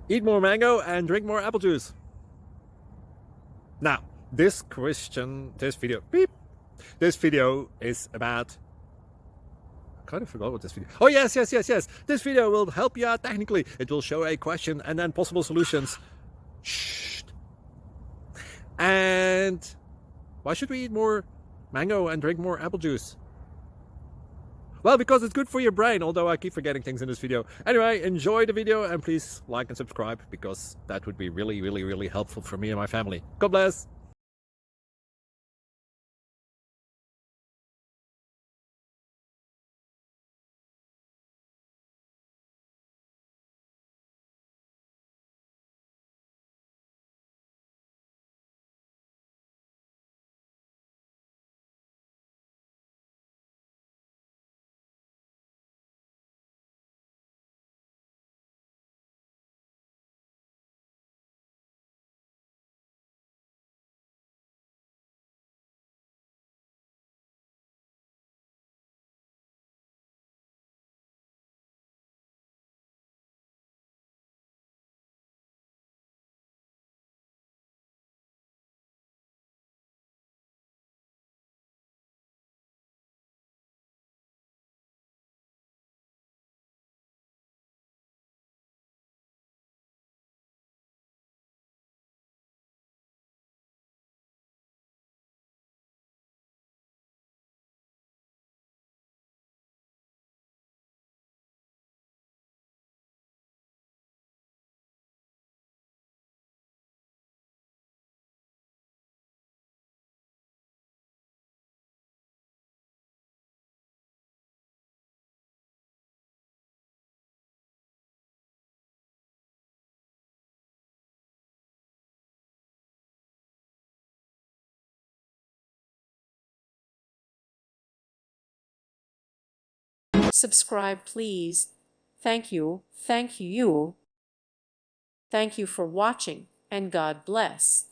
Eat more mango and drink more apple juice. Now, this video is about, I kind of forgot what this video. Oh, yes. This video will help you out technically. It will show a question and then possible solutions. Shh. And why should we eat more mango and drink more apple juice? Well, because it's good for your brain, although I keep forgetting things in this video. Anyway, enjoy the video and please like and subscribe, because that would be really helpful for me and my family. God bless. Subscribe, please. Thank you. Thank you. Thank you for watching, and God bless.